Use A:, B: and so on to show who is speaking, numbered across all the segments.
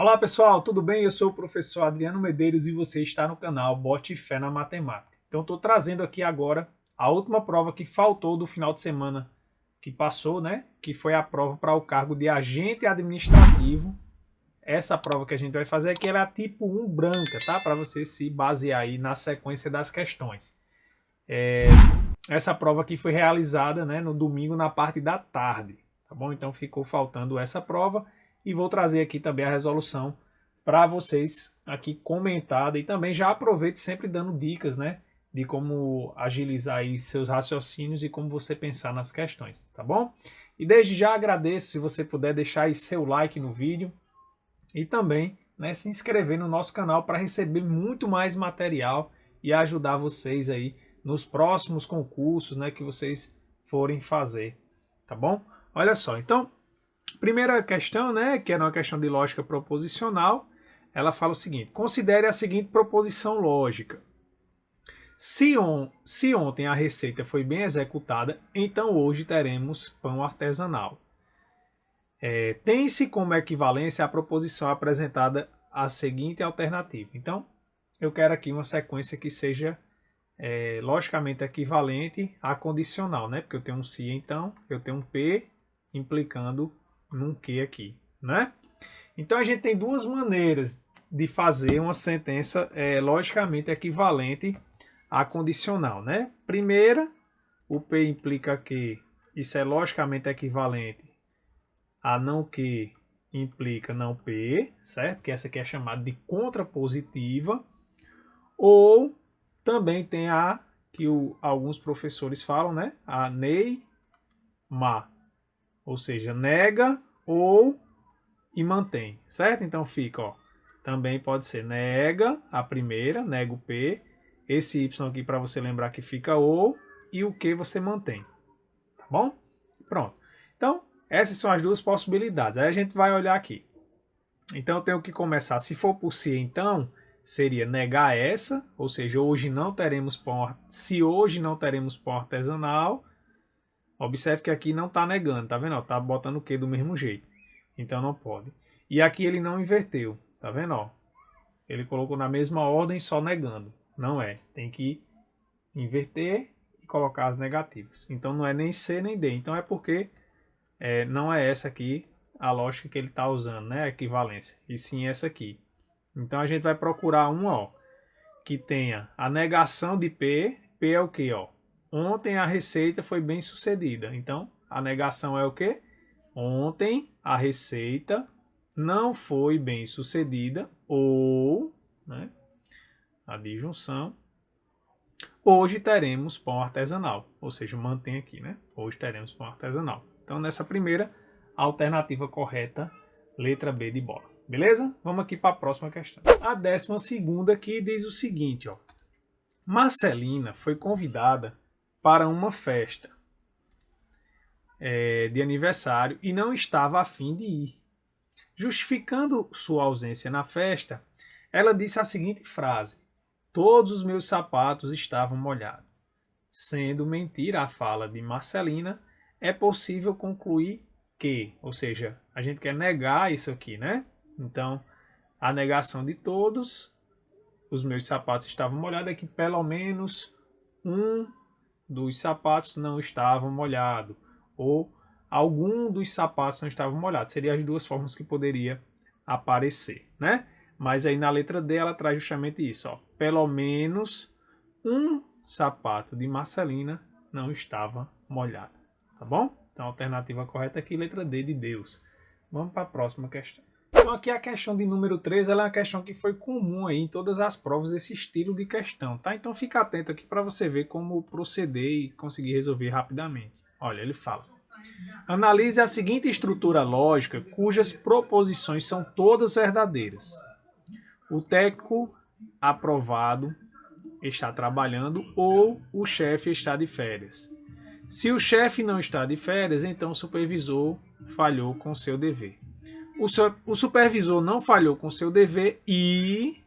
A: Olá pessoal, tudo bem? Eu sou o professor Adriano Medeiros e você está no canal Bote Fé na Matemática. Então estou trazendo aqui agora a última prova que faltou do final de semana que passou, né? Que foi a prova para o cargo de agente administrativo. Essa prova que a gente vai fazer aqui ela é tipo 1 branca, tá? Para você se basear aí na sequência das questões. Essa prova aqui foi realizada, né, no domingo na parte da tarde, tá bom? Então ficou faltando essa prova. E vou trazer aqui também a resolução para vocês aqui comentada. E também já aproveite sempre dando dicas, né? De como agilizar aí seus raciocínios e como você pensar nas questões, tá bom? E desde já agradeço se você puder deixar aí seu like no vídeo. E também, né, se inscrever no nosso canal para receber muito mais material e ajudar vocês aí nos próximos concursos, né, que vocês forem fazer, tá bom? Olha só, então... Primeira questão, né, que era uma questão de lógica proposicional, ela fala o seguinte: considere a seguinte proposição lógica. Se ontem a receita foi bem executada, então hoje teremos pão artesanal. Tem-se como equivalência a proposição apresentada a seguinte alternativa. Então, eu quero aqui uma sequência que seja logicamente equivalente à condicional, né? Porque eu tenho um se, então eu tenho um P implicando num que aqui, né? Então a gente tem duas maneiras de fazer uma sentença logicamente equivalente à condicional, né? Primeira, o P implica que, isso é logicamente equivalente a não que implica não P, certo? Que essa aqui é chamada de contrapositiva. Ou também tem a que alguns professores falam, né? A neima. Ou seja, nega ou e mantém, certo? Então fica, ó, também pode ser nega, a primeira, nega o P, esse Y aqui para você lembrar que fica ou, e o que você mantém, tá bom? Pronto. Então, essas são as duas possibilidades. Aí a gente vai olhar aqui. Então eu tenho que começar, se for por si, então, seria negar essa, ou seja, hoje não teremos pão, se hoje não teremos pão artesanal. Observe que aqui não está negando, tá vendo? Está botando o que do mesmo jeito. Então não pode. E aqui ele não inverteu, tá vendo? Ó? Ele colocou na mesma ordem, só negando. Não é. Tem que inverter e colocar as negativas. Então não é nem C nem D. Então é porque não é essa aqui a lógica que ele está usando, né? A equivalência. E sim essa aqui. Então a gente vai procurar uma, ó, que tenha a negação de P. P é o que, ó? Ontem a receita foi bem sucedida. Então, a negação é o quê? Ontem a receita não foi bem sucedida ou, né, a disjunção, hoje teremos pão artesanal. Ou seja, mantém aqui, né? Hoje teremos pão artesanal. Então, nessa primeira, a alternativa correta, letra B de bola. Beleza? Vamos aqui para a próxima questão. A 12ª aqui diz o seguinte, ó. Marcelina foi convidada para uma festa de aniversário e não estava a fim de ir. Justificando sua ausência na festa, ela disse a seguinte frase: todos os meus sapatos estavam molhados. Sendo mentira a fala de Marcelina, é possível concluir que, ou seja, a gente quer negar isso aqui, né? Então, a negação de todos os meus sapatos estavam molhados é que pelo menos um dos sapatos não estavam molhados, ou algum dos sapatos não estavam molhados. Seriam as duas formas que poderia aparecer, né? Mas aí na letra D ela traz justamente isso, ó. Pelo menos um sapato de Marcelina não estava molhado, tá bom? Então a alternativa correta aqui, letra D de Deus. Vamos para a próxima questão. Então aqui a questão de número 3, ela é uma questão que foi comum aí em todas as provas, esse estilo de questão, tá? Então fica atento aqui para você ver como proceder e conseguir resolver rapidamente. Olha, ele fala: analise a seguinte estrutura lógica cujas proposições são todas verdadeiras. O técnico aprovado está trabalhando ou o chefe está de férias. Se o chefe não está de férias, então o supervisor falhou com seu dever. O supervisor não falhou com seu dever e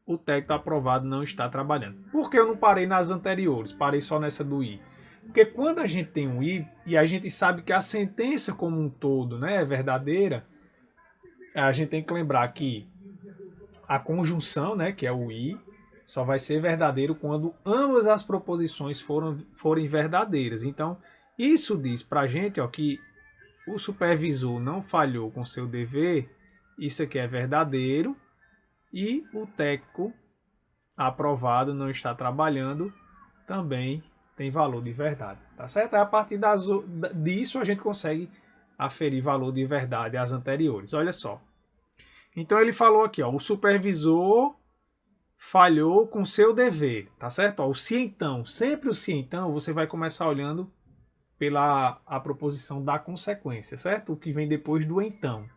A: o técnico aprovado não está trabalhando. Por que eu não parei nas anteriores? Parei só nessa do I. Porque quando a gente tem um I e a gente sabe que a sentença como um todo, né, é verdadeira, a gente tem que lembrar que a conjunção, né, que é o e, só vai ser verdadeiro quando ambas as proposições forem verdadeiras. Então, isso diz para a gente, ó, que o supervisor não falhou com seu dever, isso aqui é verdadeiro, e o técnico aprovado não está trabalhando, também tem valor de verdade, tá certo? A partir disso a gente consegue aferir valor de verdade às anteriores. Olha só. Então ele falou aqui, ó, o supervisor falhou com seu dever, tá certo? Ó, o se então, sempre o se então, você vai começar olhando pela a proposição da consequência, certo? O que vem depois do então.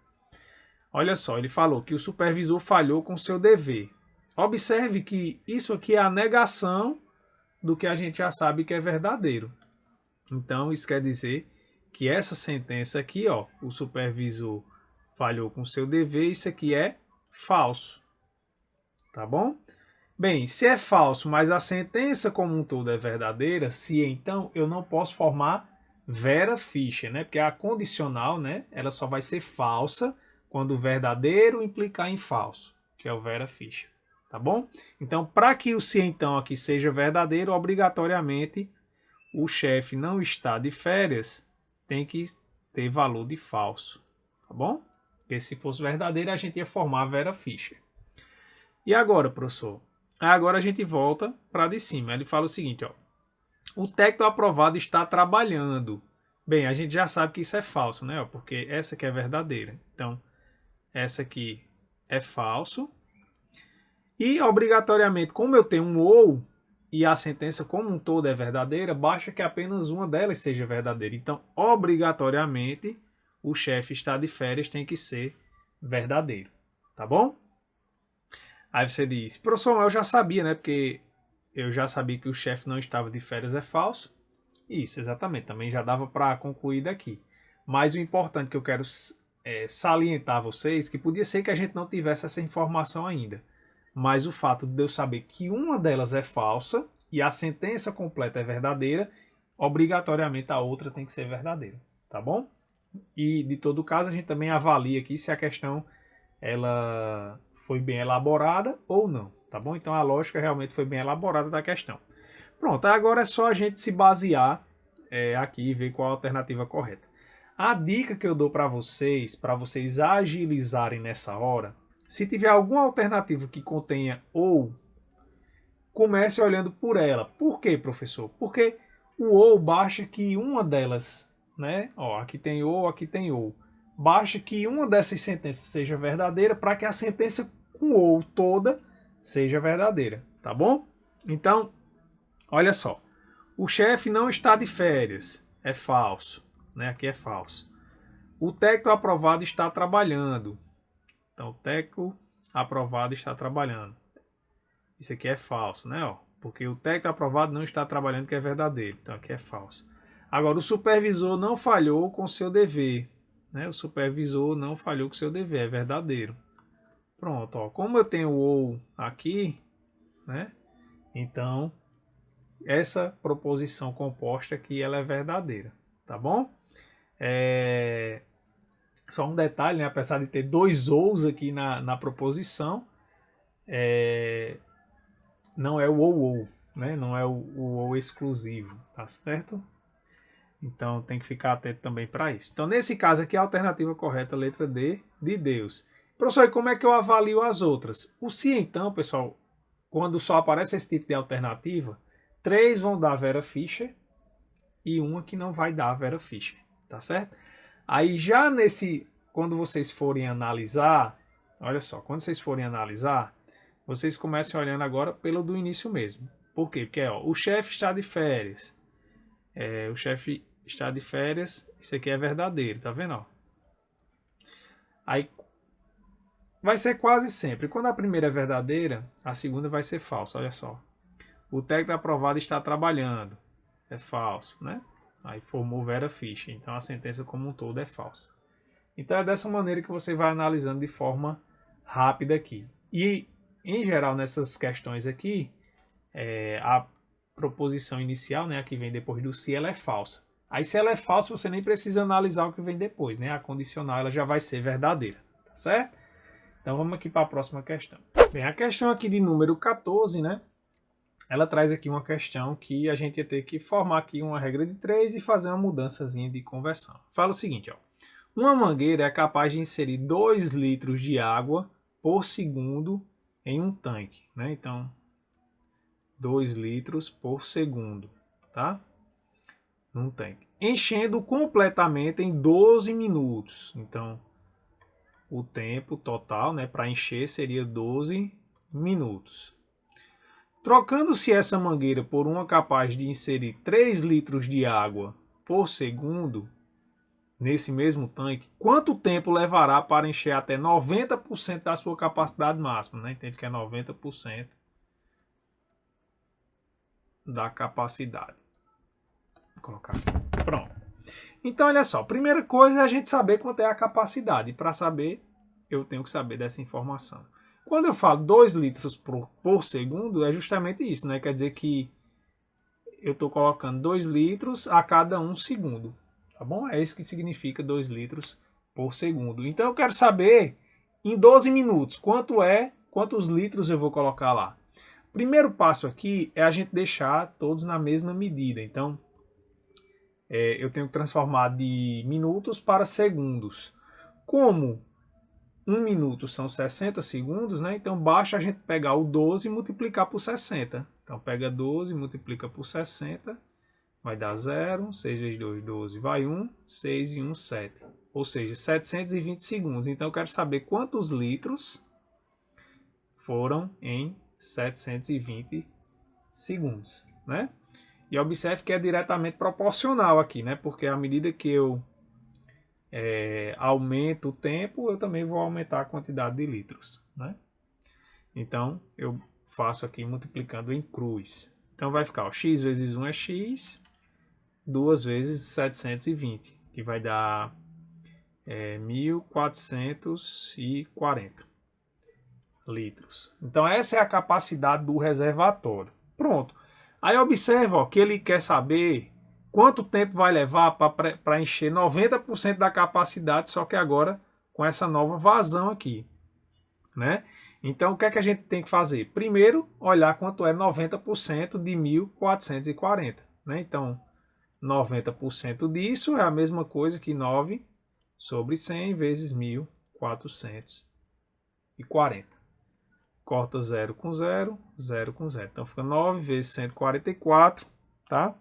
A: Olha só, ele falou que o supervisor falhou com seu dever. Observe que isso aqui é a negação do que a gente já sabe que é verdadeiro. Então, isso quer dizer que essa sentença aqui, ó, o supervisor falhou com seu dever, isso aqui é falso. Tá bom? Bem, se é falso, mas a sentença como um todo é verdadeira, se então eu não posso formar vera ficha, né? Porque a condicional, né, ela só vai ser falsa quando o verdadeiro implicar em falso, que é o vera ficha. Tá bom? Então, para que o se então aqui seja verdadeiro, obrigatoriamente o chefe não está de férias, tem que ter valor de falso. Tá bom? Porque se fosse verdadeiro, a gente ia formar a vera ficha. E agora, professor? Agora a gente volta para de cima. Ele fala o seguinte, ó. O técnico aprovado está trabalhando. Bem, a gente já sabe que isso é falso, né? Porque essa aqui é verdadeira. Então, essa aqui é falso. E, obrigatoriamente, como eu tenho um ou e a sentença como um todo é verdadeira, basta que apenas uma delas seja verdadeira. Então, obrigatoriamente, o chefe está de férias tem que ser verdadeiro. Tá bom? Aí você diz, professor, eu já sabia, né? Porque eu já sabia que o chefe não estava de férias é falso. Isso, exatamente. Também já dava para concluir daqui. Mas o importante que eu quero salientar a vocês, que podia ser que a gente não tivesse essa informação ainda. Mas o fato de eu saber que uma delas é falsa e a sentença completa é verdadeira, obrigatoriamente a outra tem que ser verdadeira, tá bom? E de todo caso a gente também avalia aqui se a questão ela foi bem elaborada ou não, tá bom? Então a lógica realmente foi bem elaborada da questão. Pronto, agora é só a gente se basear aqui e ver qual a alternativa correta. A dica que eu dou para vocês agilizarem nessa hora, se tiver alguma alternativa que contenha ou, comece olhando por ela. Por quê, professor? Porque o ou basta que uma delas, né? Ó, aqui tem ou. Basta que uma dessas sentenças seja verdadeira para que a sentença com ou toda seja verdadeira, tá bom? Então, olha só. O chefe não está de férias. É falso, né? Aqui é falso. O técnico aprovado está trabalhando. Então, o técnico aprovado está trabalhando. Isso aqui é falso, né? Ó, porque o técnico aprovado não está trabalhando, que é verdadeiro. Então, aqui é falso. Agora, o supervisor não falhou com seu dever. Né? O supervisor não falhou com seu dever, é verdadeiro. Pronto, ó. Como eu tenho o ou aqui, né? Então, essa proposição composta aqui, ela é verdadeira. Tá bom? Só um detalhe, né? Apesar de ter dois ous aqui na proposição, não é o ou, né? Não é o ou exclusivo, tá certo? Então tem que ficar atento também para isso. Então nesse caso aqui a alternativa correta, letra D, de Deus. Professor, e como é que eu avalio as outras? O se então, pessoal, quando só aparece esse tipo de alternativa, 3 vão dar Vera Fischer e uma que não vai dar Vera Fischer, tá certo? Aí já quando vocês forem analisar, olha só, quando vocês forem analisar, vocês comecem olhando agora pelo do início mesmo. Por quê? Porque ó, o chefe está de férias. O chefe está de férias, isso aqui é verdadeiro, tá vendo? Ó? Aí vai ser quase sempre. Quando a primeira é verdadeira, a segunda vai ser falsa, olha só. O técnico aprovado está trabalhando. É falso, né? Aí formou Vera Fischer. Então a sentença como um todo é falsa. Então é dessa maneira que você vai analisando de forma rápida aqui. E, em geral, nessas questões aqui, a proposição inicial, né, a que vem depois do se, ela é falsa. Aí se ela é falsa, você nem precisa analisar o que vem depois, né? A condicional ela já vai ser verdadeira, tá certo? Então vamos aqui para a próxima questão. Bem, a questão aqui de número 14, né? Ela traz aqui uma questão que a gente ia ter que formar aqui uma regra de 3 e fazer uma mudançazinha de conversão. Fala o seguinte, ó. Uma mangueira é capaz de inserir 2 litros de água por segundo em um tanque, né? Então, 2 litros por segundo, tá? Num tanque. Enchendo completamente em 12 minutos. Então, o tempo total, né, para encher seria 12 minutos. Trocando-se essa mangueira por uma capaz de inserir 3 litros de água por segundo nesse mesmo tanque, quanto tempo levará para encher até 90% da sua capacidade máxima? Né? Entende que é 90% da capacidade. Vou colocar assim. Pronto. Então, olha só. Primeira coisa é a gente saber quanto é a capacidade. Para saber, eu tenho que saber dessa informação. Quando eu falo 2 litros por segundo, é justamente isso, né? Quer dizer que eu estou colocando 2 litros a cada 1 segundo. Tá bom? É isso que significa 2 litros por segundo. Então eu quero saber, em 12 minutos, quantos litros eu vou colocar lá. Primeiro passo aqui é a gente deixar todos na mesma medida. Então, eu tenho que transformar de minutos para segundos. Como 1 minuto são 60 segundos, né? Então basta a gente pegar o 12 e multiplicar por 60. Então pega 12 e multiplica por 60, vai dar 0, 6 vezes 2, 12, vai 1, 6 e 1, 7. Ou seja, 720 segundos. Então eu quero saber quantos litros foram em 720 segundos, né? E observe que é diretamente proporcional aqui, né? Porque à medida que eu aumento o tempo, eu também vou aumentar a quantidade de litros, né? Então, eu faço aqui multiplicando em cruz. Então, vai ficar, ó, x vezes 1 é x, 2 vezes 720, que vai dar 1.440 litros. Então, essa é a capacidade do reservatório. Pronto. Aí, observa, ó, que ele quer saber quanto tempo vai levar para encher 90% da capacidade, só que agora com essa nova vazão aqui, né? Então, o que é que a gente tem que fazer? Primeiro, olhar quanto é 90% de 1.440, né? Então, 90% disso é a mesma coisa que 9 sobre 100 vezes 1.440. Corta 0 com 0, 0 com 0. Então, fica 9 vezes 144, tá?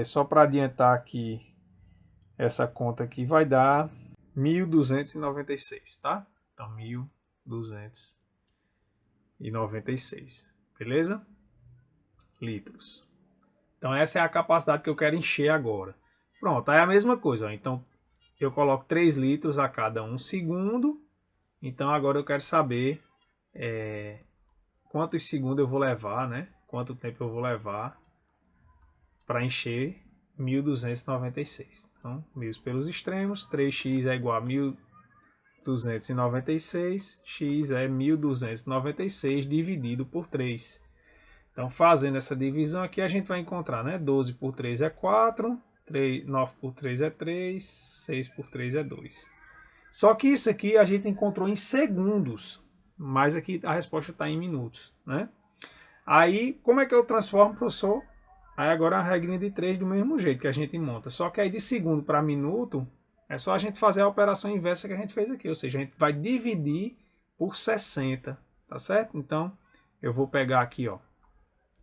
A: Só para adiantar aqui, essa conta aqui vai dar 1.296, tá? Então, 1.296, beleza? Litros. Então, essa é a capacidade que eu quero encher agora. Pronto, aí é a mesma coisa, ó. Então, eu coloco 3 litros a cada 1 segundo. Então, agora eu quero saber quantos segundos eu vou levar, né? Quanto tempo eu vou levar para encher 1.296. Então, mesmo pelos extremos, 3x é igual a 1.296, x é 1.296 dividido por 3. Então, fazendo essa divisão aqui, a gente vai encontrar, né? 12 por 3 é 4, 9 por 3 é 3, 6 por 3 é 2. Só que isso aqui a gente encontrou em segundos, mas aqui a resposta está em minutos, né? Aí, como é que eu transformo, professor? Aí agora a regrinha de 3 do mesmo jeito que a gente monta. Só que aí de segundo para minuto, é só a gente fazer a operação inversa que a gente fez aqui. Ou seja, a gente vai dividir por 60, tá certo? Então, eu vou pegar aqui, ó,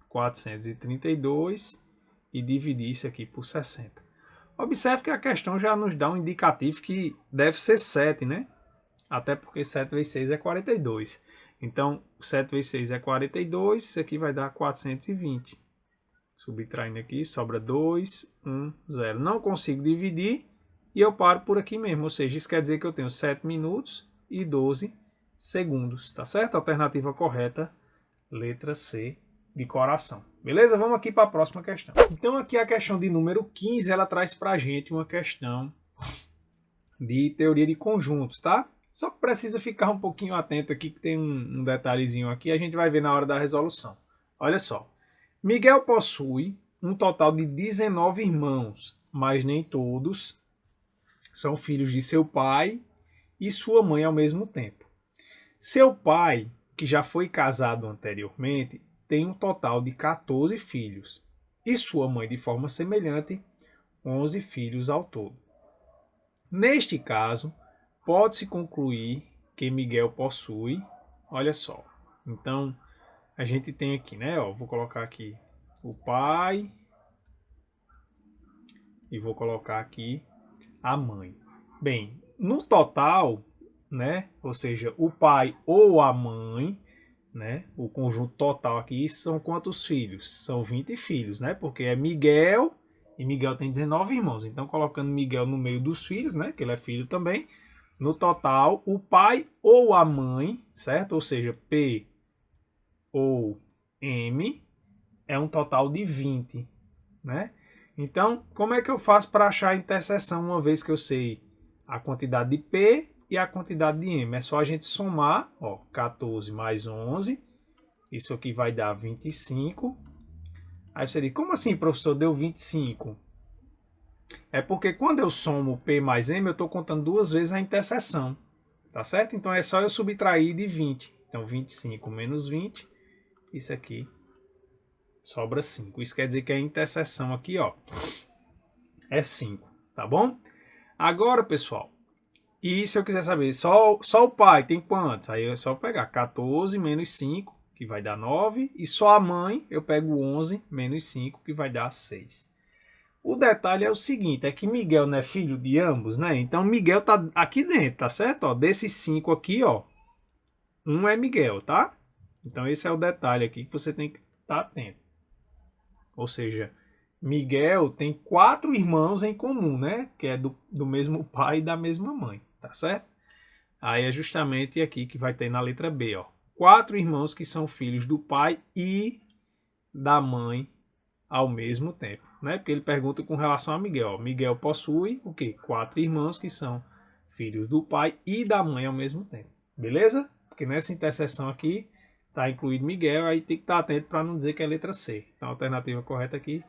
A: 432 e dividir isso aqui por 60. Observe que a questão já nos dá um indicativo que deve ser 7, né? Até porque 7 vezes 6 é 42. Então, 7 vezes 6 é 42, isso aqui vai dar 420. Subtraindo aqui, sobra 2, 1, 0. Não consigo dividir e eu paro por aqui mesmo. Ou seja, isso quer dizer que eu tenho 7 minutos e 12 segundos. Tá certo? Alternativa correta, letra C de coração. Beleza? Vamos aqui para a próxima questão. Então, aqui a questão de número 15, ela traz para a gente uma questão de teoria de conjuntos, tá? Só precisa ficar um pouquinho atento aqui, que tem um detalhezinho aqui, a gente vai ver na hora da resolução. Olha só. Miguel possui um total de 19 irmãos, mas nem todos são filhos de seu pai e sua mãe ao mesmo tempo. Seu pai, que já foi casado anteriormente, tem um total de 14 filhos e sua mãe, de forma semelhante, 11 filhos ao todo. Neste caso, pode-se concluir que Miguel possui, olha só, então a gente tem aqui, né, ó, vou colocar aqui o pai e vou colocar aqui a mãe. Bem, no total, né, ou seja, o pai ou a mãe, né, o conjunto total aqui são quantos filhos? São 20 filhos, né, porque é Miguel e Miguel tem 19 irmãos. Então, colocando Miguel no meio dos filhos, né, que ele é filho também, no total, o pai ou a mãe, certo? Ou seja, P ou M é um total de 20, né? Então, como é que eu faço para achar a interseção, uma vez que eu sei a quantidade de P e a quantidade de M? É só a gente somar, ó, 14 mais 11, isso aqui vai dar 25. Aí você diz, como assim, professor, deu 25? É porque quando eu somo P mais M, eu estou contando duas vezes a interseção, tá certo? Então é só eu subtrair de 20. Então 25 menos 20, isso aqui sobra 5. Isso quer dizer que a interseção aqui, ó, é 5, tá bom? Agora, pessoal, e se eu quiser saber, só o pai tem quantos? Aí é só pegar 14 menos 5, que vai dar 9, e só a mãe eu pego 11 menos 5, que vai dar 6. O detalhe é o seguinte, é que Miguel não é filho de ambos, né? Então Miguel tá aqui dentro, tá certo? Ó, desses 5 aqui, ó, um é Miguel, tá? Então esse é o detalhe aqui que você tem que estar atento. Ou seja, Miguel tem 4 irmãos em comum, né? Que é do mesmo pai e da mesma mãe, tá certo? Aí é justamente aqui que vai ter na letra B, ó. 4 irmãos que são filhos do pai e da mãe ao mesmo tempo, né? Porque ele pergunta com relação a Miguel. Miguel possui o quê? 4 irmãos que são filhos do pai e da mãe ao mesmo tempo. Beleza? Porque nessa interseção aqui está incluído Miguel, aí tem que estar atento para não dizer que é letra C. Então a alternativa correta aqui,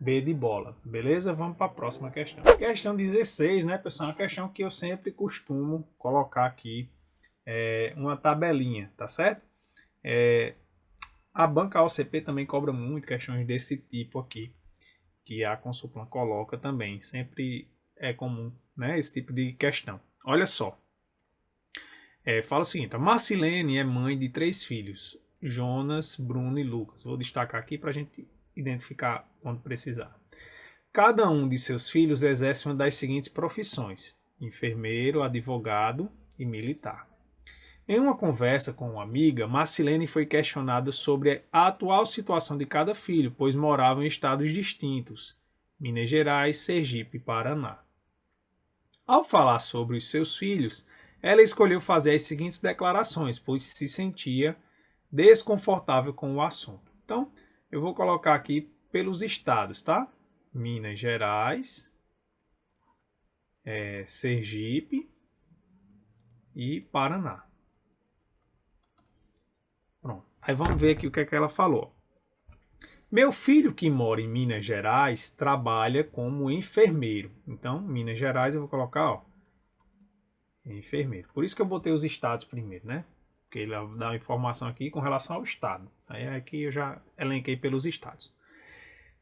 A: B de bola. Beleza? Vamos para a próxima questão. Questão 16, né, pessoal? Uma questão que eu sempre costumo colocar aqui uma tabelinha, tá certo? A banca OCP também cobra muito questões desse tipo aqui, que a Consulplan coloca também. Sempre é comum, né, esse tipo de questão. Olha só. Fala o seguinte, a Marcilene é mãe de 3 filhos, Jonas, Bruno e Lucas. Vou destacar aqui para a gente identificar quando precisar. Cada um de seus filhos exerce uma das seguintes profissões: enfermeiro, advogado e militar. Em uma conversa com uma amiga, Marcilene foi questionada sobre a atual situação de cada filho, pois moravam em estados distintos, Minas Gerais, Sergipe e Paraná. Ao falar sobre os seus filhos, ela escolheu fazer as seguintes declarações, pois se sentia desconfortável com o assunto. Então, eu vou colocar aqui pelos estados, tá? Minas Gerais, Sergipe e Paraná. Pronto. Aí vamos ver aqui o que é que ela falou. Meu filho que mora em Minas Gerais trabalha como enfermeiro. Então, Minas Gerais eu vou colocar, ó, enfermeiro. Por isso que eu botei os estados primeiro, né? Porque ele dá uma informação aqui com relação ao estado. Aí aqui eu já elenquei pelos estados.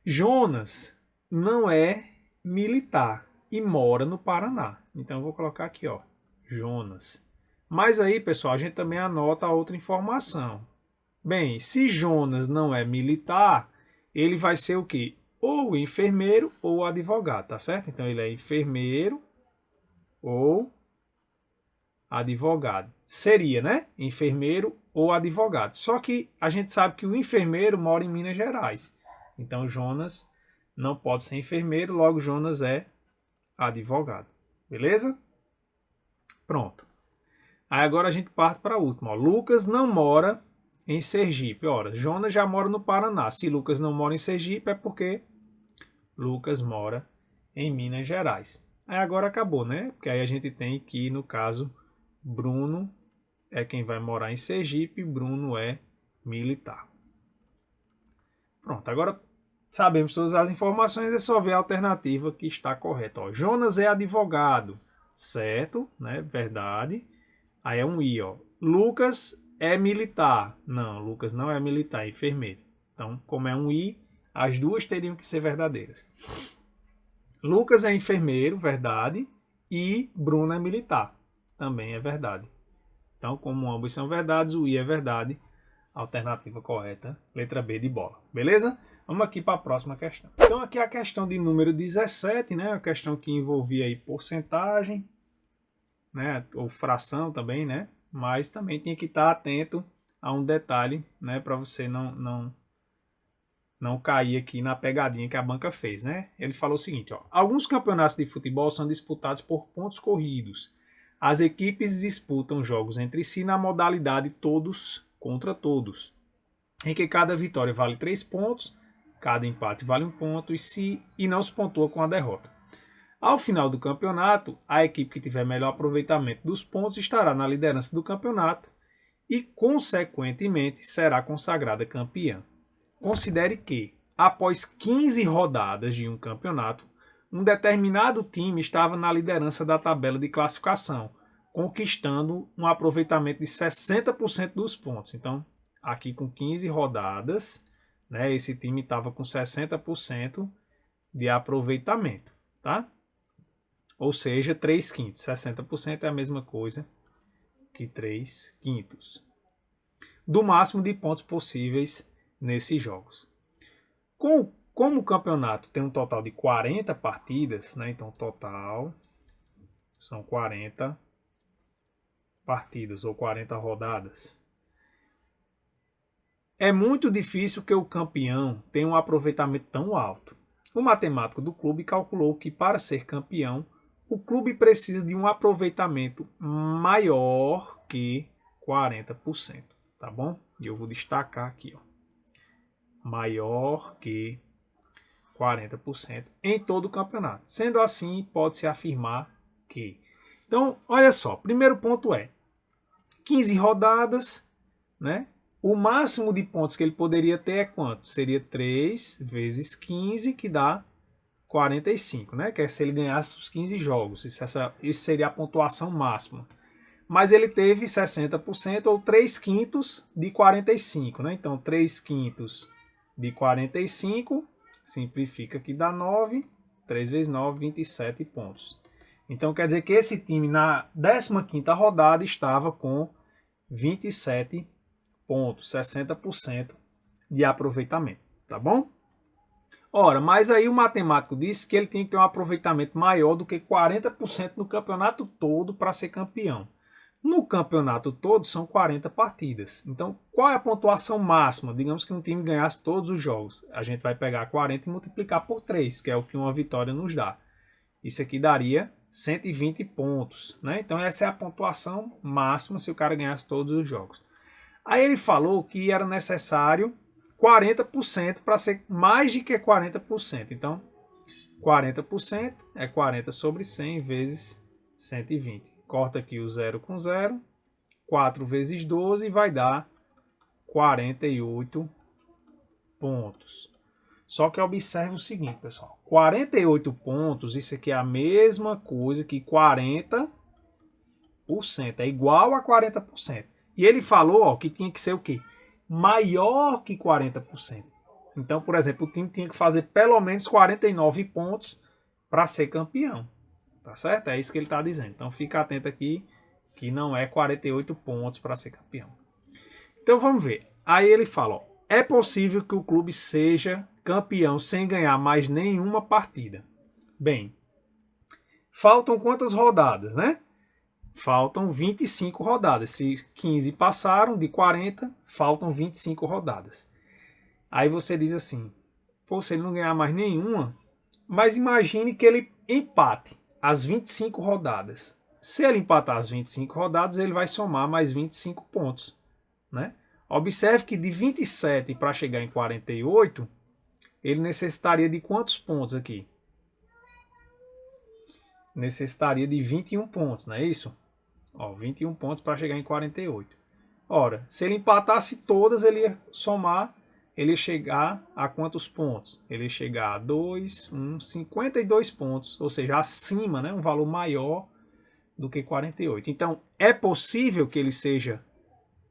A: Jonas não é militar e mora no Paraná. Então eu vou colocar aqui, ó, Jonas. Mas aí, pessoal, a gente também anota outra informação. Bem, se Jonas não é militar, ele vai ser o quê? Ou enfermeiro ou advogado, tá certo? Então ele é enfermeiro ou advogado. Seria, né? Enfermeiro ou advogado. Só que a gente sabe que o enfermeiro mora em Minas Gerais. Então Jonas não pode ser enfermeiro, logo Jonas é advogado. Beleza? Pronto. Aí agora a gente parte para a última. Ó. Lucas não mora em Sergipe. Ora, Jonas já mora no Paraná. Se Lucas não mora em Sergipe é porque Lucas mora em Minas Gerais. Aí agora acabou, né? Porque aí a gente tem que, no caso, Bruno é quem vai morar em Sergipe, Bruno é militar. Pronto, agora sabemos todas as informações, é só ver a alternativa que está correta. Ó, Jonas é advogado, certo, né? Verdade. Aí é um I, ó. Lucas é militar. Não, Lucas não é militar, é enfermeiro. Então, como é um I, as duas teriam que ser verdadeiras. Lucas é enfermeiro, verdade. E Bruno é militar, também é verdade. Então, como ambos são verdades, o I é verdade. Alternativa correta, letra B de bola. Beleza? Vamos aqui para a próxima questão. Então, aqui a questão de número 17, né? A questão que envolvia aí porcentagem, né? Ou fração também, né? Mas também tinha que estar atento a um detalhe, né? Para você não cair aqui na pegadinha que a banca fez, né? Ele falou o seguinte, ó. Alguns campeonatos de futebol são disputados por pontos corridos. As equipes disputam jogos entre si na modalidade todos contra todos, em que cada vitória vale 3 pontos, cada empate vale 1 ponto e não se pontua com a derrota. Ao final do campeonato, a equipe que tiver melhor aproveitamento dos pontos estará na liderança do campeonato e, consequentemente, será consagrada campeã. Considere que, após 15 rodadas de um campeonato, um determinado time estava na liderança da tabela de classificação, conquistando um aproveitamento de 60% dos pontos. Então, aqui com 15 rodadas, né, esse time estava com 60% de aproveitamento, tá? Ou seja, 3 quintos. 60% é a mesma coisa que 3 quintos. Do máximo de pontos possíveis nesses jogos. Como o campeonato tem um total de 40 partidas, né? Então, total são 40 partidas ou 40 rodadas. É muito difícil que o campeão tenha um aproveitamento tão alto. O matemático do clube calculou que, para ser campeão, o clube precisa de um aproveitamento maior que 40%, tá bom? E eu vou destacar aqui, ó. Maior que 40% em todo o campeonato. Sendo assim, pode-se afirmar que... Então, olha só, primeiro ponto é 15 rodadas, né? O máximo de pontos que ele poderia ter é quanto? Seria 3 vezes 15, que dá 45, né? Que é se ele ganhasse os 15 jogos. Isso seria a pontuação máxima. Mas ele teve 60% ou 3 quintos de 45, né? Então, 3 quintos de 45, simplifica que dá 9. 3 vezes 9, 27 pontos. Então, quer dizer que esse time na 15ª rodada estava com 27 pontos, 60% de aproveitamento, tá bom? Ora, mas aí o matemático disse que ele tinha que ter um aproveitamento maior do que 40% no campeonato todo para ser campeão. No campeonato todo são 40 partidas. Então, qual é a pontuação máxima? Digamos que um time ganhasse todos os jogos. A gente vai pegar 40 e multiplicar por 3, que é o que uma vitória nos dá. Isso aqui daria 120 pontos, né? Então, essa é a pontuação máxima se o cara ganhasse todos os jogos. Aí ele falou que era necessário 40% para ser mais de que 40%. Então, 40% é 40 sobre 100 vezes 120. Corta aqui o 0 com 0. 4 vezes 12 vai dar 48 pontos. Só que observe o seguinte, pessoal. 48 pontos, isso aqui é a mesma coisa que 40%. É igual a 40%. E ele falou, ó, que tinha que ser o quê? Maior que 40%. Então, por exemplo, o time tinha que fazer pelo menos 49 pontos para ser campeão. Tá certo? É isso que ele está dizendo. Então, fica atento aqui que não é 48 pontos para ser campeão. Então, vamos ver. Aí ele fala, ó, é possível que o clube seja campeão sem ganhar mais nenhuma partida. Bem, faltam quantas rodadas, né? Faltam 25 rodadas. Se 15 passaram de 40, faltam 25 rodadas. Aí você diz assim, pô, se ele não ganhar mais nenhuma, mas imagine que ele empate as 25 rodadas. Se ele empatar as 25 rodadas, ele vai somar mais 25 pontos, né? Observe que de 27 para chegar em 48, ele necessitaria de quantos pontos aqui? Necessitaria de 21 pontos, não é isso? Ó, 21 pontos para chegar em 48. Ora, se ele empatasse todas, ele ia somar, ele ia chegar a quantos pontos? Ele ia chegar a 52 pontos, ou seja, acima, né, um valor maior do que 48. Então, é possível que ele seja...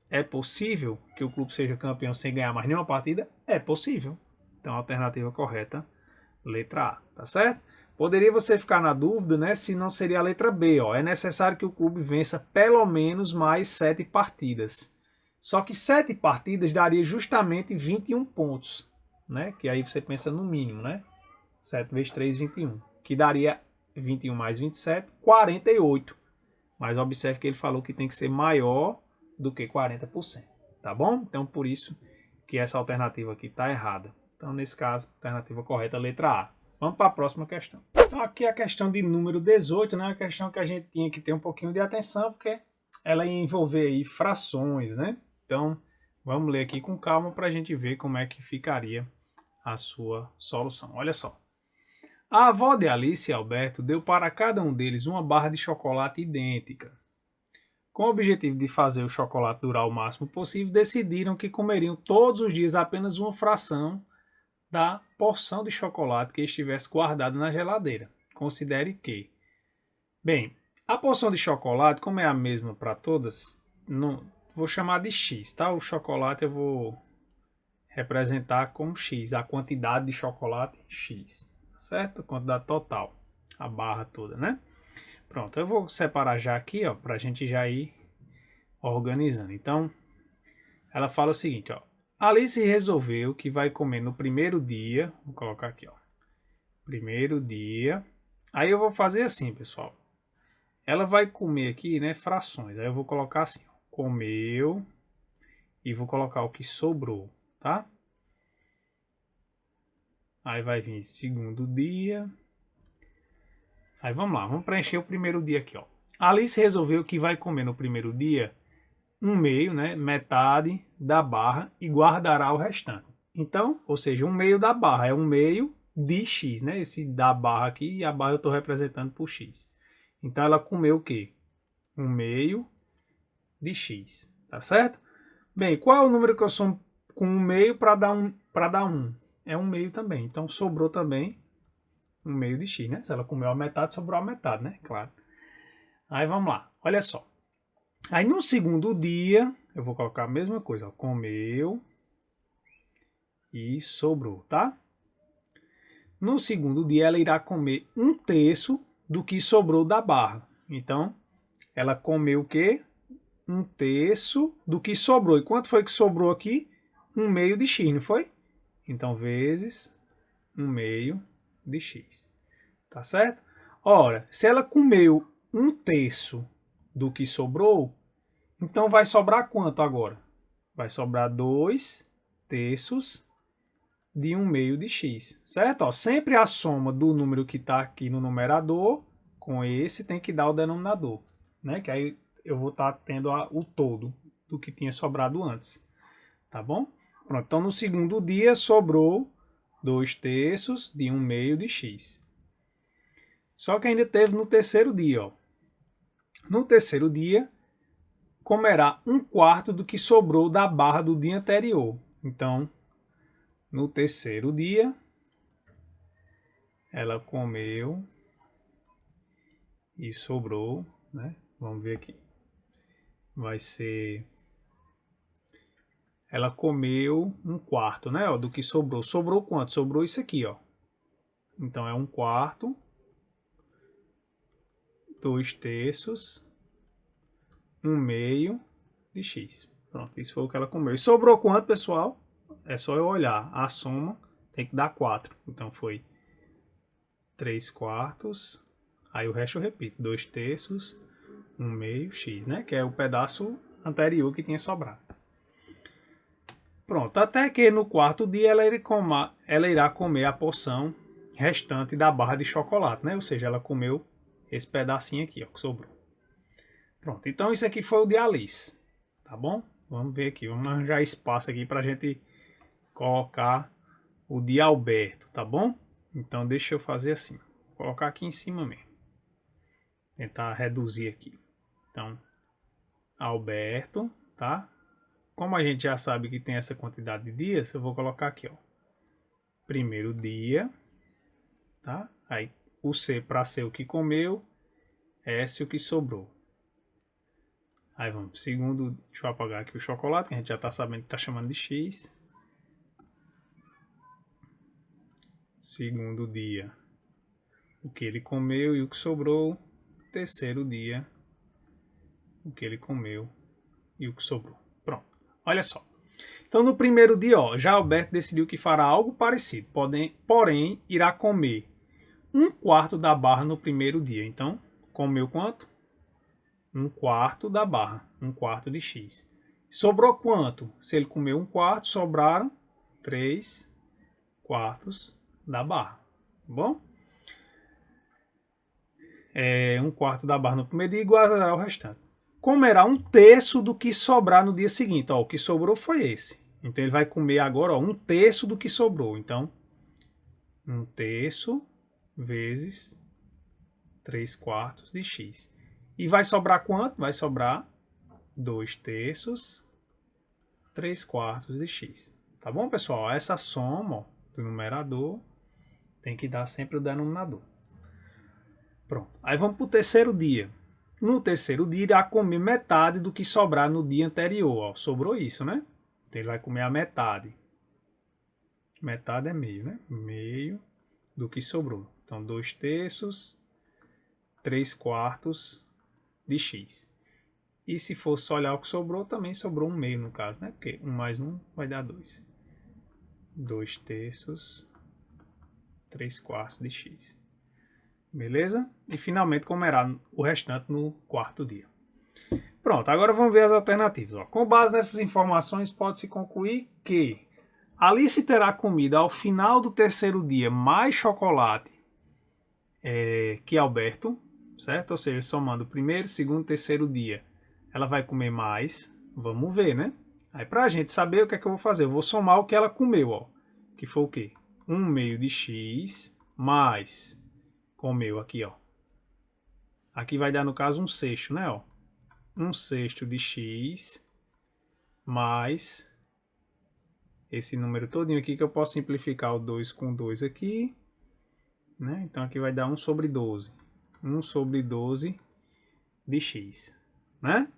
A: É possível que o clube seja campeão sem ganhar mais nenhuma partida? É possível. Então, a alternativa correta, letra A, tá certo? Poderia você ficar na dúvida, né, se não seria a letra B, ó. É necessário que o clube vença pelo menos mais 7 partidas. Só que 7 partidas daria justamente 21 pontos, né? Que aí você pensa no mínimo, né? 7 vezes 3, 21. Que daria 21 mais 27, 48. Mas observe que ele falou que tem que ser maior do que 40%, tá bom? Então, por isso que essa alternativa aqui está errada. Então, nesse caso, a alternativa correta é a letra A. Vamos para a próxima questão. Então, aqui a questão de número 18, né? Uma questão que a gente tinha que ter um pouquinho de atenção, porque ela ia envolver aí frações, né? Então, vamos ler aqui com calma para a gente ver como é que ficaria a sua solução. Olha só. A avó de Alice e Alberto deu para cada um deles uma barra de chocolate idêntica. Com o objetivo de fazer o chocolate durar o máximo possível, decidiram que comeriam todos os dias apenas uma fração da porção de chocolate que estivesse guardada na geladeira. Considere que... Bem, a porção de chocolate, como é a mesma para todas, não, vou chamar de X, tá? O chocolate eu vou representar como X, a quantidade de chocolate X, certo? A quantidade total, a barra toda, né? Pronto, eu vou separar já aqui, ó, para a gente já ir organizando. Então, ela fala o seguinte, ó. Alice resolveu que vai comer no primeiro dia, vou colocar aqui, ó. Primeiro dia. Aí eu vou fazer assim, pessoal. Ela vai comer aqui, né, frações. Aí eu vou colocar assim, ó. Comeu e vou colocar o que sobrou, tá? Aí vai vir segundo dia. Aí vamos lá, vamos preencher o primeiro dia aqui, ó. Alice resolveu que vai comer no primeiro dia um meio, né, metade da barra e guardará o restante. Então, ou seja, um meio da barra é um meio de X, né? Esse da barra aqui e a barra eu estou representando por X. Então ela comeu o quê? Um meio de X, tá certo? Bem, qual é o número que eu somo com um meio para dar um? É um meio também. Então sobrou também um meio de X, né? Se ela comeu a metade, sobrou a metade, né? Claro. Aí vamos lá, olha só. Aí no segundo dia, eu vou colocar a mesma coisa, ó, comeu e sobrou, tá? No segundo dia, ela irá comer um terço do que sobrou da barra. Então, ela comeu o quê? Um terço do que sobrou. E quanto foi que sobrou aqui? Um meio de X, não foi? Então, vezes um meio de X. Tá certo? Ora, se ela comeu um terço do que sobrou, então vai sobrar quanto agora? Vai sobrar 2 terços de 1 meio de x, certo? Ó, sempre a soma do número que está aqui no numerador com esse tem que dar o denominador, né? Que aí eu vou estar tendo o todo do que tinha sobrado antes, tá bom? Pronto, então no segundo dia sobrou 2 terços de 1 meio de x. Só que ainda teve no terceiro dia, ó. No terceiro dia, comerá um quarto do que sobrou da barra do dia anterior. Então, no terceiro dia, ela comeu e sobrou, né? Vamos ver aqui. Vai ser... Ela comeu um quarto, né? Ó, do que sobrou. Sobrou quanto? Sobrou isso aqui, ó. Então, é um quarto, 2 terços, 1 meio de x. Pronto, isso foi o que ela comeu. E sobrou quanto, pessoal? É só eu olhar. A soma tem que dar 4. Então, foi 3 quartos. Aí o resto eu repito. 2 terços, 1 meio, x, né? Que é o pedaço anterior que tinha sobrado. Pronto, até que no quarto dia ela irá comer a porção restante da barra de chocolate, né? Ou seja, ela comeu esse pedacinho aqui, ó, que sobrou. Pronto, então isso aqui foi o de Alice, tá bom? Vamos ver aqui, vamos arranjar espaço aqui para a gente colocar o de Alberto, tá bom? Então deixa eu fazer assim, vou colocar aqui em cima mesmo. Tentar reduzir aqui. Então, Alberto, tá? Como a gente já sabe que tem essa quantidade de dias, eu vou colocar aqui, ó. Primeiro dia, tá? Aí o C para ser o que comeu S o que sobrou. Aí vamos, segundo, deixa eu apagar aqui o chocolate, que a gente já está sabendo que está chamando de X. Segundo dia, o que ele comeu e o que sobrou. Terceiro dia, o que ele comeu e o que sobrou. Pronto, olha só. Então no primeiro dia, ó, já Alberto decidiu que fará algo parecido, porém irá comer 1/4 da barra no primeiro dia. Então, comeu quanto? 1/4 da barra, 1/4 de X. Sobrou quanto? Se ele comeu 1/4, sobraram 3/4 da barra. Tá bom? 1/4 da barra no primeiro dia e guardará o restante. Comerá 1/3 do que sobrar no dia seguinte. Ó, o que sobrou foi esse. Então ele vai comer agora, ó, 1/3 do que sobrou. Então, 1/3 vezes 3/4 de X. E vai sobrar quanto? Vai sobrar 2/3, 3/4 de X. Tá bom, pessoal? Essa soma, ó, do numerador tem que dar sempre o denominador. Pronto. Aí vamos para o terceiro dia. No terceiro dia, irá comer metade do que sobrar no dia anterior. Ó, sobrou isso, né? Então ele vai comer a metade. Metade é meio, né? Meio do que sobrou. Então 2/3, 3/4 de X. E se for só olhar o que sobrou, também sobrou 1/2 no caso, né? Porque 1 mais 1 vai dar 2. 2/3, 3/4 de X. Beleza? E finalmente comerá o restante no quarto dia. Pronto, agora vamos ver as alternativas. Ó, com base nessas informações, pode-se concluir que Alice terá comida ao final do terceiro dia mais chocolate que Alberto, certo? Ou seja, somando o primeiro, segundo, terceiro dia, ela vai comer mais. Vamos ver, né? Aí pra gente saber o que é que eu vou fazer, eu vou somar o que ela comeu, ó. Que foi o quê? 1/2 de X mais... comeu aqui, ó. Aqui vai dar, no caso, 1/6, né, ó. 1/6 de X mais esse número todinho aqui, que eu posso simplificar o 2 com 2 aqui, né? Então aqui vai dar 1/12. 1/12 de X, né?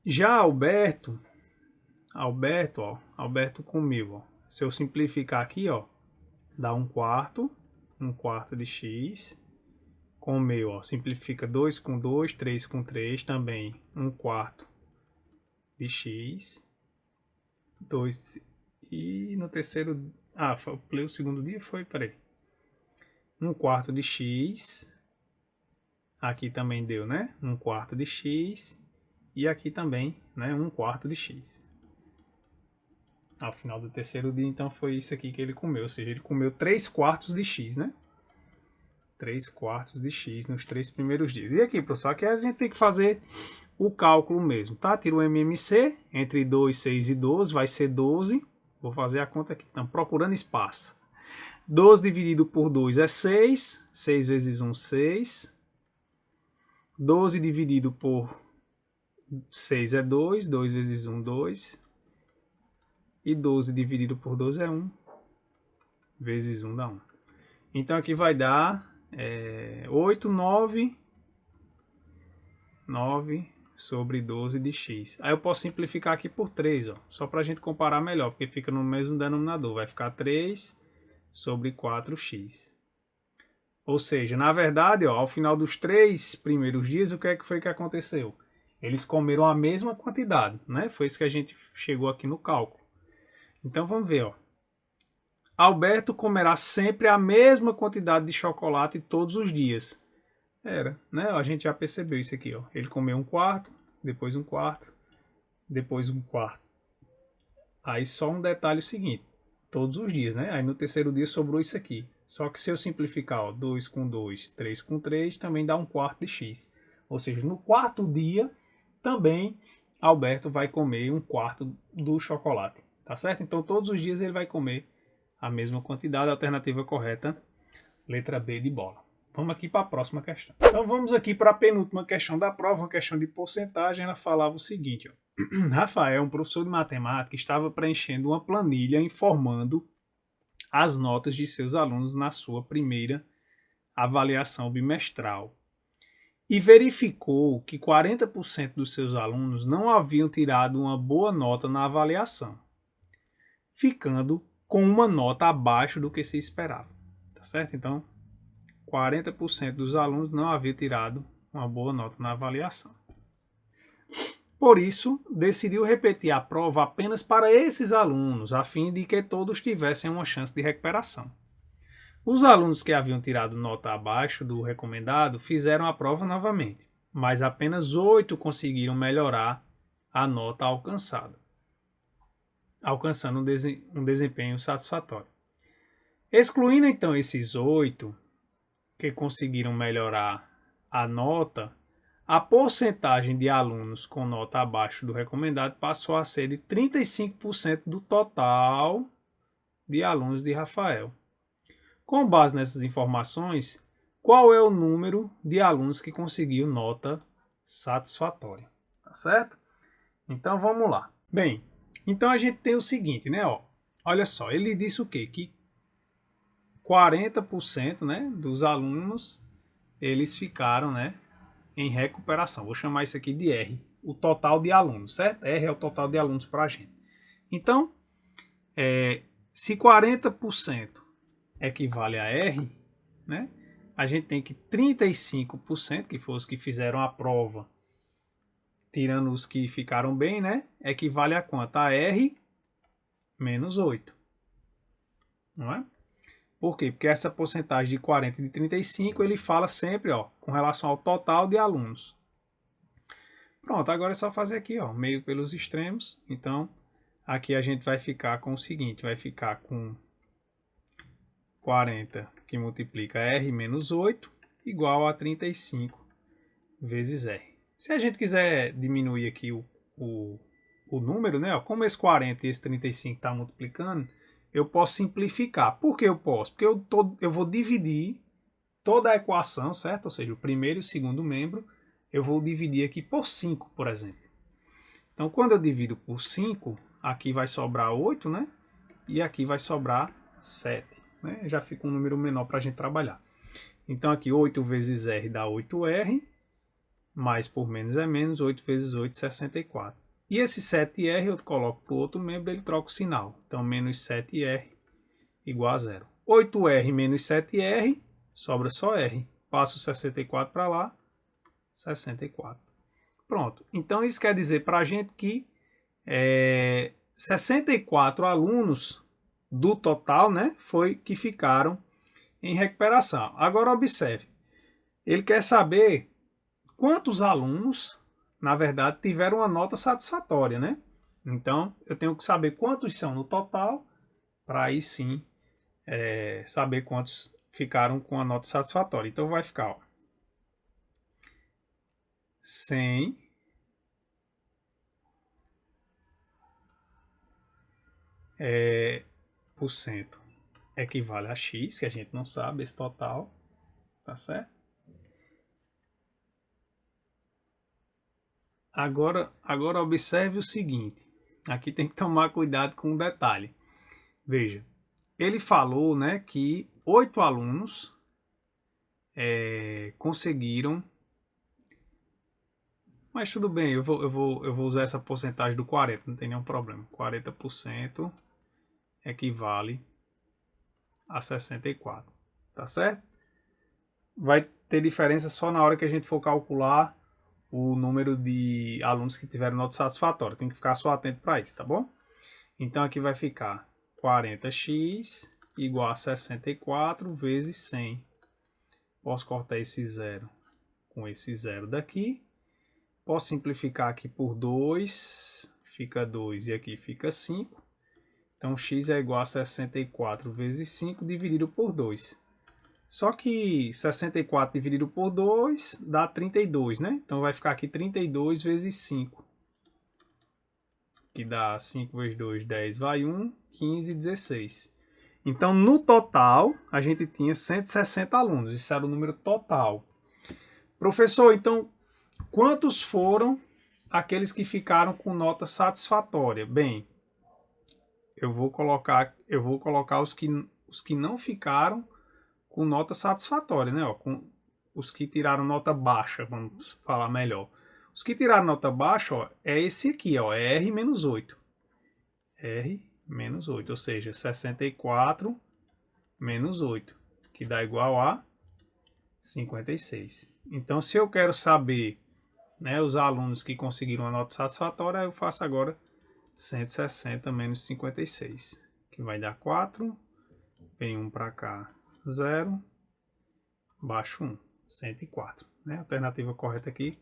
A: Já Alberto, ó, Alberto comeu, ó. Se eu simplificar aqui, ó, dá 1/4 de X. Comeu, ó, simplifica 2 com 2, 3 com 3, também 1/4 de X. 2, e no terceiro, o segundo dia foi, peraí, 1/4 de X. Aqui também deu, né, 1/4 de X. E aqui também, né, 1/4 de X. Ao final do terceiro dia, então, foi isso aqui que ele comeu, ou seja, ele comeu 3/4 de X, né? 3/4 de X nos 3 primeiros dias. E aqui, pessoal, aqui a gente tem que fazer o cálculo mesmo, tá? Tira o MMC, entre 2, 6 e 12, vai ser 12. Vou fazer a conta aqui. Então, procurando espaço. 12 dividido por 2 é 6. 6 vezes 1, 6. 12 dividido por 6 é 2. 2 vezes 1, 2. E 12 dividido por 12 é 1. Vezes 1 dá 1. Então, aqui vai dar 8, 9 sobre 12 de X. Aí eu posso simplificar aqui por 3, ó, só para a gente comparar melhor, porque fica no mesmo denominador. Vai ficar 3 sobre 4x. Ou seja, na verdade, ó, ao final dos 3 primeiros dias, o que é que foi que aconteceu? Eles comeram a mesma quantidade, né? Foi isso que a gente chegou aqui no cálculo. Então vamos ver, ó. Alberto comerá sempre a mesma quantidade de chocolate todos os dias. Era, né? A gente já percebeu isso aqui, ó. Ele comeu 1/4, depois 1/4, depois 1/4. Aí só um detalhe o seguinte, todos os dias, né? Aí no terceiro dia sobrou isso aqui. Só que se eu simplificar, ó, 2 com 2, 3 com 3, também dá 1/4 de X. Ou seja, no quarto dia, também Alberto vai comer 1/4 do chocolate. Tá certo? Então todos os dias ele vai comer a mesma quantidade. A alternativa correta, letra B de bola. Vamos aqui para a próxima questão. Então vamos aqui para a penúltima questão da prova, uma questão de porcentagem. Ela falava o seguinte, ó. Rafael, um professor de matemática, estava preenchendo uma planilha informando as notas de seus alunos na sua primeira avaliação bimestral e verificou que 40% dos seus alunos não haviam tirado uma boa nota na avaliação, ficando com uma nota abaixo do que se esperava. Tá certo? Então, 40% dos alunos não haviam tirado uma boa nota na avaliação. Por isso, decidiu repetir a prova apenas para esses alunos, a fim de que todos tivessem uma chance de recuperação. Os alunos que haviam tirado nota abaixo do recomendado fizeram a prova novamente, mas apenas 8 conseguiram melhorar a nota alcançada, alcançando um desempenho satisfatório. Excluindo então esses 8 que conseguiram melhorar a nota, a porcentagem de alunos com nota abaixo do recomendado passou a ser de 35% do total de alunos de Rafael. Com base nessas informações, qual é o número de alunos que conseguiu nota satisfatória? Tá certo? Então vamos lá. Bem, então a gente tem o seguinte, né? Olha só, ele disse o quê? Que 40%, né, dos alunos eles ficaram, né, em recuperação. Vou chamar isso aqui de R, o total de alunos, certo? R é o total de alunos para a gente. Então, se 40% equivale a R, né, a gente tem que 35%, que foram os que fizeram a prova, tirando os que ficaram bem, né, equivale a quanto? A R menos 8. Não é? Por quê? Porque essa porcentagem de 40 e de 35, ele fala sempre, com relação ao total de alunos. Pronto, agora é só fazer aqui, meio pelos extremos. Então, aqui a gente vai ficar com o seguinte, vai ficar com 40 que multiplica R menos 8 igual a 35 vezes R. Se a gente quiser diminuir aqui o número, né? Como esse 40 e esse 35 está multiplicando, eu posso simplificar. Por que eu posso? Porque eu vou dividir toda a equação, certo? Ou seja, o primeiro e o segundo membro, eu vou dividir aqui por 5, por exemplo. Então, quando eu divido por 5, aqui vai sobrar 8, né? E aqui vai sobrar 7. Né? Já fica um número menor para a gente trabalhar. Então, aqui 8 vezes R dá 8R, mais por menos é menos, 8 vezes 8, 64. E esse 7R eu coloco para o outro membro, ele troca o sinal. Então, menos 7R igual a 0. 8R menos 7R, sobra só R. Passo o 64 para lá, 64. Pronto. Então, isso quer dizer para a gente que 64 alunos do total, né, foi que ficaram em recuperação. Agora, observe. Ele quer saber quantos alunos, na verdade, tiveram uma nota satisfatória, né? Então, eu tenho que saber quantos são no total, para aí sim saber quantos ficaram com a nota satisfatória. Então, vai ficar 100 por cento equivale a X, que a gente não sabe esse total, tá certo? Agora observe o seguinte, aqui tem que tomar cuidado com um detalhe. Veja, ele falou, né, que 8 alunos conseguiram, mas tudo bem, eu vou usar essa porcentagem do 40, não tem nenhum problema. 40% equivale a 64, tá certo? Vai ter diferença só na hora que a gente for calcular o número de alunos que tiveram nota satisfatória. Tem que ficar só atento para isso, tá bom? Então aqui vai ficar 40x igual a 64 vezes 100. Posso cortar esse zero com esse zero daqui. Posso simplificar aqui por 2, fica 2 e aqui fica 5. Então x é igual a 64 vezes 5 dividido por 2. Só que 64 dividido por 2 dá 32, né? Então vai ficar aqui 32 vezes 5. Que dá 5 vezes 2, 10, vai 1, 15, 16. Então, no total, a gente tinha 160 alunos. Isso era o número total. Professor, então, quantos foram aqueles que ficaram com nota satisfatória? Bem, eu vou colocar os que não ficaram com nota satisfatória, né? Ó, com os que tiraram nota baixa, vamos falar melhor. Os que tiraram nota baixa, ó, é esse aqui, ó, é R-8. R-8, ou seja, 64 menos 8, que dá igual a 56. Então, se eu quero saber, né, os alunos que conseguiram a nota satisfatória, eu faço agora 160 menos 56, que vai dar 4, vem 1 para cá, 0, baixo 1, 104. Né? Alternativa correta aqui,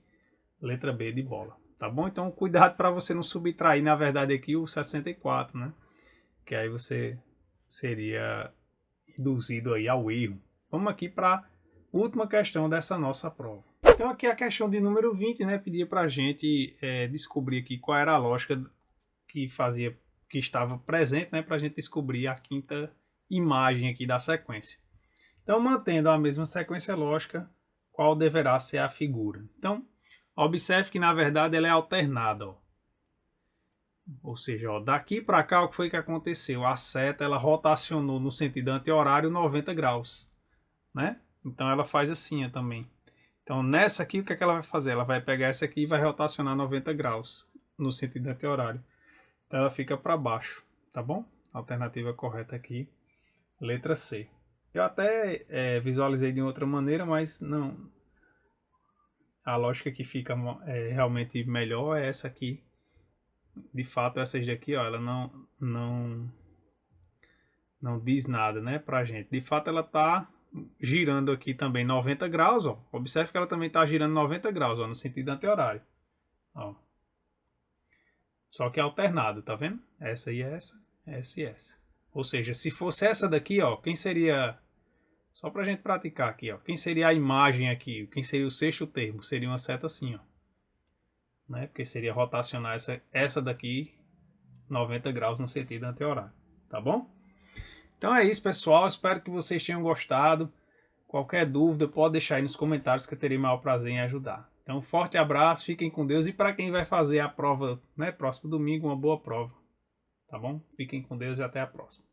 A: letra B de bola. Tá bom? Então, cuidado para você não subtrair, na verdade, aqui o 64, né? Que aí você seria induzido aí ao erro. Vamos aqui para a última questão dessa nossa prova. Então, aqui a questão de número 20, né? Pedia para a gente descobrir aqui qual era a lógica que estava presente, né? Para a gente descobrir a quinta imagem aqui da sequência. Então, mantendo a mesma sequência lógica, qual deverá ser a figura? Então, observe que, na verdade, ela é alternada. Ó. Ou seja, ó, daqui para cá, o que foi que aconteceu? A seta ela rotacionou no sentido anti-horário 90 graus. Né? Então, ela faz assim ó, também. Então, nessa aqui, o que é que ela vai fazer? Ela vai pegar essa aqui e vai rotacionar 90 graus no sentido anti-horário. Então, ela fica para baixo. Tá bom? Alternativa correta aqui, letra C. Eu até visualizei de outra maneira, mas não. A lógica que fica realmente melhor é essa aqui. De fato, essas daqui, ó, ela não diz nada, né, pra gente. De fato, ela tá girando aqui também 90 graus, ó. Observe que ela também tá girando 90 graus, ó, no sentido anti-horário. Ó. Só que é alternado, tá vendo? Essa e essa e essa. Ou seja, se fosse essa daqui, ó, quem seria... Só pra gente praticar aqui, ó. Quem seria a imagem aqui? Quem seria o sexto termo? Seria uma seta assim, ó. Né? Porque seria rotacionar essa daqui 90 graus no sentido anti-horário. Tá bom? Então é isso, pessoal. Espero que vocês tenham gostado. Qualquer dúvida, pode deixar aí nos comentários que eu terei o maior prazer em ajudar. Então, um forte abraço, fiquem com Deus. E para quem vai fazer a prova, né, próximo domingo, uma boa prova. Tá bom? Fiquem com Deus e até a próxima.